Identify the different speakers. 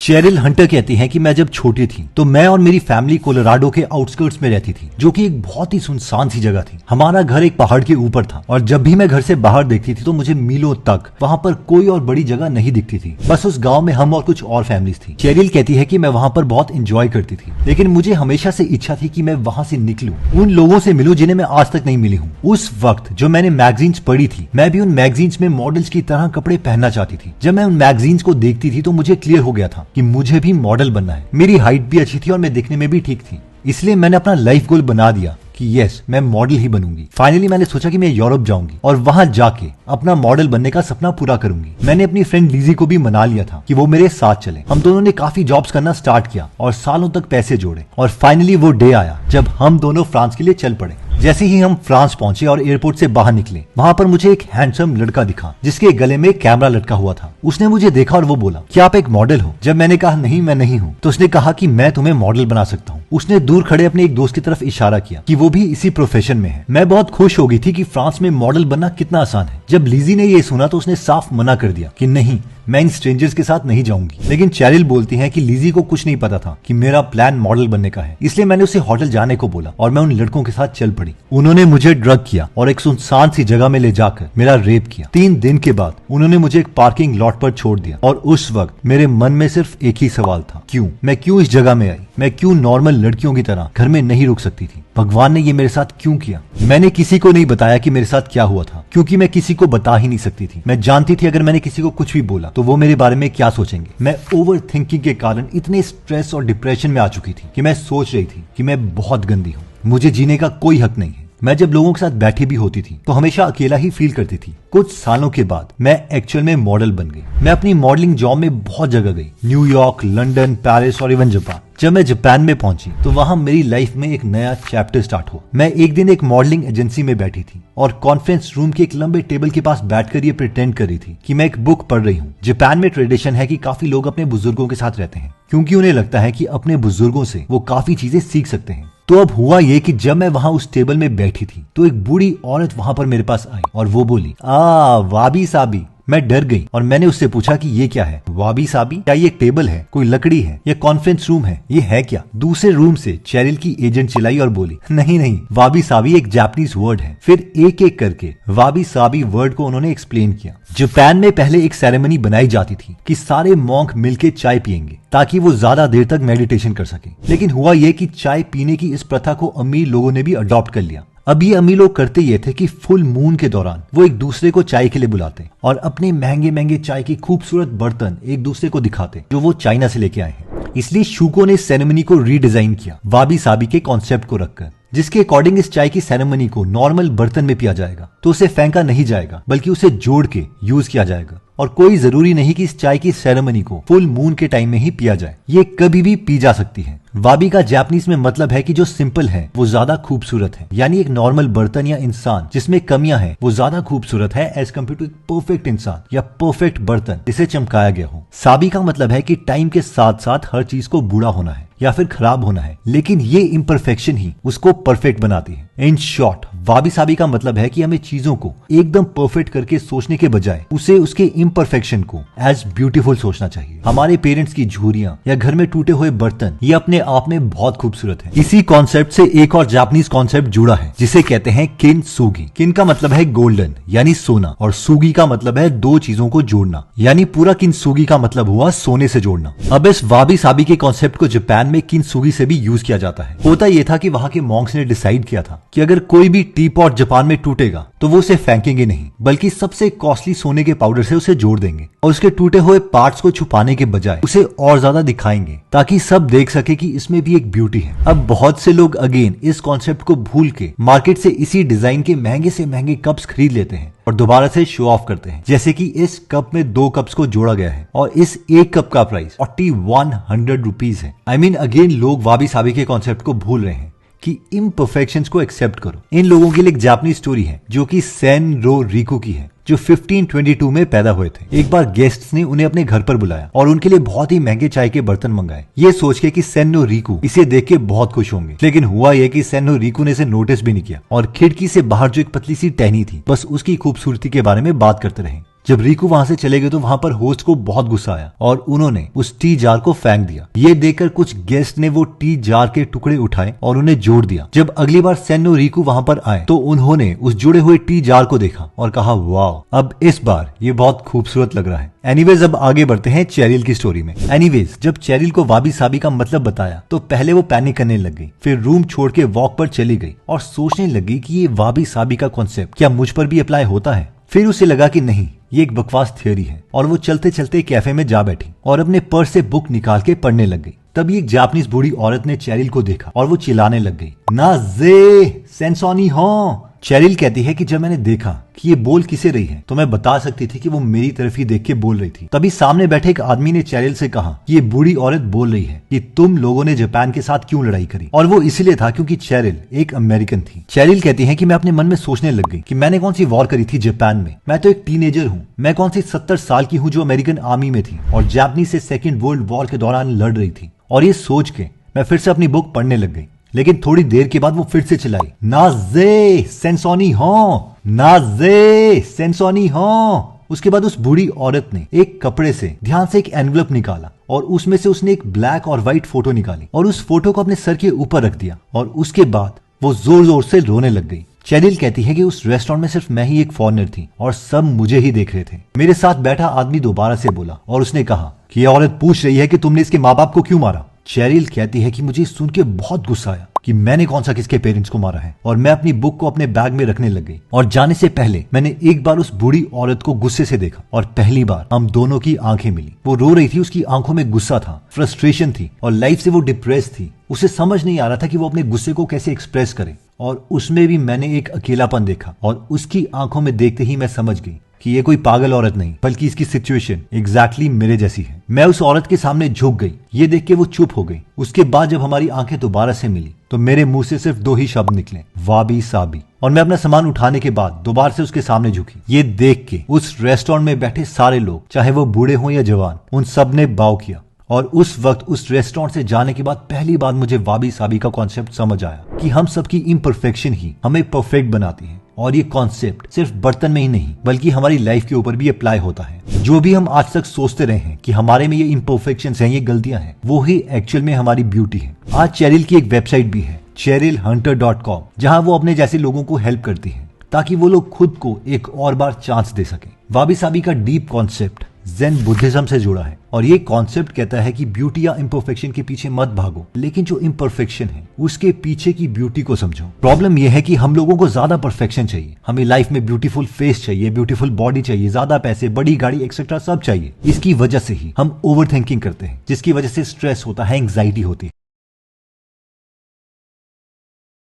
Speaker 1: Cheryl Hunter कहती हैं कि मैं जब छोटी थी तो मैं और मेरी फैमिली कोलोराडो के आउटस्कर्ट्स में रहती थी, जो कि एक बहुत ही सुनसान सी जगह थी। हमारा घर एक पहाड़ के ऊपर था और जब भी मैं घर से बाहर देखती थी तो मुझे मीलों तक वहाँ पर कोई और बड़ी जगह नहीं दिखती थी। बस उस गाँव में हम और कुछ और फैमिलीज थी। चेरिल कहती है कि मैं वहाँ पर बहुत इंजॉय करती थी, लेकिन मुझे हमेशा से इच्छा थी कि मैं वहाँ से निकलूं, उन लोगों से मिलूं जिन्हें मैं आज तक नहीं मिली हूँ। उस वक्त जो मैंने मैगजीन्स पढ़ी थी, मैं भी उन मैगजीन्स में मॉडल्स की तरह कपड़े पहनना चाहती थी। जब मैं उन मैगजीन्स को देखती थी तो मुझे क्लियर हो गया था कि मुझे भी मॉडल बनना है। मेरी हाइट भी अच्छी थी और मैं दिखने में भी ठीक थी, इसलिए मैंने अपना लाइफ गोल बना दिया कि यस, मैं मॉडल ही बनूंगी। फाइनली मैंने सोचा कि मैं यूरोप जाऊंगी और वहां जाके अपना मॉडल बनने का सपना पूरा करूंगी। मैंने अपनी फ्रेंड लीजी को भी मना लिया था कि वो मेरे साथ चले। हम दोनों ने काफी जॉब्स करना स्टार्ट किया और सालों तक पैसे जोड़े और फाइनली वो डे आया जब हम दोनों फ्रांस के लिए चल पड़े। जैसे ही हम फ्रांस पहुंचे और एयरपोर्ट से बाहर निकले, वहां पर मुझे एक हैंडसम लड़का दिखा जिसके गले में कैमरा लटका हुआ था। उसने मुझे देखा और वो बोला, क्या आप एक मॉडल हो? जब मैंने कहा नहीं, मैं नहीं हूँ, तो उसने कहा कि मैं तुम्हें मॉडल बना सकता हूँ। उसने दूर खड़े अपने एक दोस्त की तरफ इशारा किया कि वो भी इसी प्रोफेशन में है। मैं बहुत खुश हो गई थी कि फ्रांस में मॉडल बनना कितना आसान है। जब लीजी ने ये सुना तो उसने साफ मना कर दिया कि नहीं, मैं इन स्ट्रेंजर्स के साथ नहीं जाऊंगी। लेकिन चेरिल बोलती हैं कि लीजी को कुछ नहीं पता था कि मेरा प्लान मॉडल बनने का है, इसलिए मैंने उसे होटल जाने को बोला और मैं उन लड़कों के साथ चल पड़ी। उन्होंने मुझे ड्रग किया और एक सुनसान सी जगह में ले जाकर मेरा रेप किया। 3 दिन के बाद उन्होंने मुझे एक पार्किंग लॉट पर छोड़ दिया और उस वक्त मेरे मन में सिर्फ एक ही सवाल था, क्यों? मैं क्यों इस जगह में आई? मैं क्यों नॉर्मल लड़कियों की तरह घर में नहीं रुक सकती थी? भगवान ने ये मेरे साथ क्यों किया? मैंने किसी को नहीं बताया कि मेरे साथ क्या हुआ था, क्योंकि मैं किसी को बता ही नहीं सकती थी। मैं जानती थी अगर मैंने किसी को कुछ भी बोला तो वो मेरे बारे में क्या सोचेंगे। मैं ओवर थिंकिंग के कारण इतने स्ट्रेस और डिप्रेशन में आ चुकी थी कि मैं सोच रही थी कि मैं बहुत गंदी हूँ, मुझे जीने का कोई हक नहीं है। मैं जब लोगों के साथ बैठी भी होती थी तो हमेशा अकेला ही फील करती थी। कुछ सालों के बाद मैं एक्चुअल में मॉडल बन गई। मैं अपनी मॉडलिंग जॉब में बहुत जगह गई, न्यूयॉर्क, लंदन, पेरिस और इवन जापान। जब मैं जापान में पहुंची तो वहां मेरी लाइफ में एक नया चैप्टर स्टार्ट हुआ। मैं एक दिन एक मॉडलिंग एजेंसी में बैठी थी और कॉन्फ्रेंस रूम के एक लंबे टेबल के पास बैठकर ये प्रिटेंड कर रही थी कि मैं एक बुक पढ़ रही हूँ। जापान में ट्रेडिशन है कि काफी लोग अपने बुजुर्गों के साथ रहते हैं, क्योंकि उन्हें लगता है कि अपने बुजुर्गों से वो काफी चीजें सीख सकते हैं। तो अब हुआ ये कि जब मैं वहां उस टेबल में बैठी थी तो एक बूढ़ी औरत वहां पर मेरे पास आई और वो बोली, वाबी साबी। मैं डर गई और मैंने उससे पूछा कि ये क्या है? वाबी साबी? क्या ये टेबल है, कोई लकड़ी है या कॉन्फ्रेंस रूम है? ये है क्या? दूसरे रूम से चेरिल की एजेंट चिल्लाई और बोली, नहीं नहीं, वाबी साबी एक जापानीज वर्ड है। फिर एक एक करके वाबी साबी वर्ड को उन्होंने एक्सप्लेन किया। जापान में पहले एक सेरेमनी बनाई जाती थी कि सारे मॉन्क मिलके चाय पियेंगे ताकि वो ज्यादा देर तक मेडिटेशन कर सके। लेकिन हुआ ये कि चाय पीने की इस प्रथा को अमीर लोगों ने भी अडॉप्ट कर लिया। अब ये अमीर लोग करते ये थे कि फुल मून के दौरान वो एक दूसरे को चाय के लिए बुलाते और अपने महंगे महंगे चाय की खूबसूरत बर्तन एक दूसरे को दिखाते जो वो चाइना से लेके आए हैं। इसलिए शूको ने सेरेमनी को रीडिजाइन किया वाबी साबी के कॉन्सेप्ट को रखकर, जिसके अकॉर्डिंग इस चाय की सेरेमनी को नॉर्मल बर्तन में पिया जाएगा तो उसे फेंका नहीं जाएगा, बल्कि उसे जोड़ के यूज किया जाएगा। और कोई जरूरी नहीं कि इस चाय की सेरेमनी को फुल मून के टाइम में ही पिया जाए, ये कभी भी पी जा सकती है। वाबी का जापानीज में मतलब है कि जो सिंपल है वो ज्यादा खूबसूरत है, यानी एक नॉर्मल बर्तन या इंसान जिसमें कमियां हैं वो ज्यादा खूबसूरत है एज कम्पेयर टू एक परफेक्ट इंसान या परफेक्ट बर्तन जिसे चमकाया गया हो। साबी का मतलब है कि टाइम के साथ साथ हर चीज को बूढ़ा होना है या फिर खराब होना है, लेकिन ये इम्परफेक्शन ही उसको परफेक्ट बनाती है। इन शॉर्ट, वाबी साबी का मतलब है कि हमें चीजों को एकदम परफेक्ट करके सोचने के बजाय उसे उसके इम्परफेक्शन को एज ब्यूटीफुल सोचना चाहिए। हमारे पेरेंट्स की झुर्रियां या घर में टूटे हुए बर्तन ये अपने आप में बहुत खूबसूरत है। इसी कॉन्सेप्ट से एक और जापानीज कॉन्सेप्ट जुड़ा है जिसे कहते हैं किन सुगी। किन का मतलब है गोल्डन यानी सोना और सुगी का मतलब है दो चीजों को जोड़ना, यानी पूरा किन सुगी का मतलब हुआ सोने से जोड़ना। अब इस वाबी साबी के कॉन्सेप्ट को जापान में किनसुगी से भी यूज किया जाता है। होता यह था कि वहां के मॉन्क्स ने डिसाइड किया था कि अगर कोई भी टी पॉट जापान में टूटेगा तो वो उसे फेंकेंगे नहीं, बल्कि सबसे कॉस्टली सोने के पाउडर से उसे जोड़ देंगे और उसके टूटे हुए पार्ट्स को छुपाने के बजाय उसे और ज्यादा दिखाएंगे ताकि सब देख सके कि इसमें भी एक ब्यूटी है। अब बहुत से लोग अगेन इस कॉन्सेप्ट को भूल के मार्केट से इसी डिजाइन के महंगे से महंगे कप्स खरीद लेते हैं और दोबारा से शो ऑफ करते हैं, जैसे कि इस कप में 2 कप्स को जोड़ा गया है और इस एक कप का प्राइस 4100 रुपीज है। आई मीन अगेन लोग वाबी साबी के कॉन्सेप्ट को भूल रहे हैं कि इम्परफेक्शंस को एक्सेप्ट करो। इन लोगों के लिए एक जापानी स्टोरी है जो कि सेनरो रिकू की है, जो 1522 में पैदा हुए थे। एक बार गेस्ट्स ने उन्हें अपने घर पर बुलाया और उनके लिए बहुत ही महंगे चाय के बर्तन मंगाए, ये सोच के कि सेनो रिकू इसे देख के बहुत खुश होंगे। लेकिन हुआ यह कि सेनो रिकू ने इसे नोटिस भी नहीं किया और खिड़की से बाहर जो एक पतली सी टहनी थी बस उसकी खूबसूरती के बारे में बात करते रहे। जब रिकू वहां से चले गए तो वहां पर होस्ट को बहुत गुस्सा आया और उन्होंने उस टी जार को फेंक दिया। ये देखकर कुछ गेस्ट ने वो टी जार के टुकड़े उठाए और उन्हें जोड़ दिया। जब अगली बार सेन और रिकू वहां पर आए तो उन्होंने उस जुड़े हुए टी जार को देखा और कहा वाह, अब इस बार ये बहुत खूबसूरत लग रहा है। एनीवेज अब आगे बढ़ते हैं चेरिल की स्टोरी में। एनीवेज जब चेरिल को वाबी साबी का मतलब बताया तो पहले वो पैनिक करने लग गई, फिर रूम छोड़ के वॉक पर चली गई और सोचने लगी कि ये वाबी साबी का कॉन्सेप्ट क्या मुझ पर भी अप्लाई होता है। फिर उसे लगा कि नहीं, ये एक बकवास थियोरी है और वो चलते चलते कैफे में जा बैठी और अपने पर्स से बुक निकाल के पढ़ने लग गई। तभी एक जापानीज बूढ़ी औरत ने चेरिल को देखा और वो चिल्लाने लग गई, नाजे सेंसोनी हो। चेरिल कहती है कि जब मैंने देखा कि ये बोल किसे रही है तो मैं बता सकती थी कि वो मेरी तरफ ही देख के बोल रही थी। तभी सामने बैठे एक आदमी ने चेरिल से कहा कि ये बूढ़ी औरत बोल रही है कि तुम लोगों ने जापान के साथ क्यों लड़ाई करी, और वो इसलिए था क्योंकि चेरिल एक अमेरिकन थी। चेरिल कहती है कि मैं अपने मन में सोचने लग गई कि मैंने कौन सी वॉर करी थी जापान में। मैं तो एक टीनेजर हूँ, मैं कौन सी 70 साल की हूँ जो अमेरिकन आर्मी में थी और जापानीज से सेकेंड वर्ल्ड वॉर के दौरान लड़ रही थी। और ये सोच के मैं फिर से अपनी बुक पढ़ने लग गई, लेकिन थोड़ी देर के बाद वो फिर से चिल्लाई, नाजे सेंसोनी हो, नाजे सेंसोनी हो। उसके बाद उस बूढ़ी औरत ने एक कपड़े से ध्यान से एक एनवलप निकाला और उसमें से उसने एक ब्लैक और व्हाइट फोटो निकाली और उस फोटो को अपने सर के ऊपर रख दिया और उसके बाद वो जोर जोर से रोने लग गई। चेरिल कहती है कि उस रेस्टोरेंट में सिर्फ मैं ही एक फॉरेनर थी और सब मुझे ही देख रहे थे। मेरे साथ बैठा आदमी दोबारा से बोला और उसने कहा कि यह औरत पूछ रही है कि तुमने इसके माँ बाप को क्यों मारा। चेरिल कहती है कि मुझे सुन के बहुत गुस्सा आया कि मैंने कौन सा किसके पेरेंट्स को मारा है और मैं अपनी बुक को अपने बैग में रखने लग गई। और जाने से पहले मैंने एक बार उस बूढ़ी औरत को गुस्से से देखा और पहली बार हम दोनों की आंखें मिली। वो रो रही थी, उसकी आंखों में गुस्सा था, फ्रस्ट्रेशन थी और लाइफ से वो डिप्रेस थी। उसे समझ नहीं आ रहा था कि वो अपने गुस्से को कैसे एक्सप्रेस करे और उसमें भी मैंने एक अकेलापन देखा और उसकी आंखों में देखते ही मैं समझ गई कि ये कोई पागल औरत नहीं बल्कि इसकी सिचुएशन एग्जैक्टली मेरे जैसी है। मैं उस औरत के सामने झुक गई। ये देख के वो चुप हो गई। उसके बाद जब हमारी आंखें दोबारा से मिली तो मेरे मुंह से सिर्फ 2 ही शब्द निकले, वाबी साबी। और मैं अपना सामान उठाने के बाद दोबारा से उसके सामने झुकी। ये देख के उस रेस्टोरेंट में बैठे सारे लोग, चाहे वो बूढ़े हों या जवान, उन सब ने बाव किया। और उस वक्त उस रेस्टोरेंट से जाने के बाद पहली बार मुझे वाबी साबी का कॉन्सेप्ट समझ आया कि हम सबकी इम्परफेक्शन ही हमें परफेक्ट बनाती है। और ये कॉन्सेप्ट सिर्फ बर्तन में ही नहीं बल्कि हमारी लाइफ के ऊपर भी अप्लाई होता है। जो भी हम आज तक सोचते रहे हैं कि हमारे में ये इम्परफेक्शंस हैं, ये गलतियां हैं, वो ही एक्चुअल में हमारी ब्यूटी है। आज चेरिल की एक वेबसाइट भी है, cherilhunter.com, जहां वो अपने जैसे लोगों को हेल्प करती है ताकि वो लोग खुद को एक और बार चांस दे सके। वाबी साबी का डीप कॉन्सेप्ट ज़ेन बुद्धिज्म से जुड़ा है और ये कॉन्सेप्ट कहता है कि ब्यूटी या इम्परफेक्शन के पीछे मत भागो, लेकिन जो इम्परफेक्शन है उसके पीछे की ब्यूटी को समझो। प्रॉब्लम यह है कि हम लोगों को ज्यादा परफेक्शन चाहिए। हमें लाइफ में ब्यूटीफुल फेस चाहिए, ब्यूटीफुल बॉडी चाहिए, ज्यादा पैसे, बड़ी गाड़ी एक्सेट्रा सब चाहिए। इसकी वजह से ही हम ओवर थिंकिंग करते हैं, जिसकी वजह से स्ट्रेस होता है, एंग्जाइटी होती है।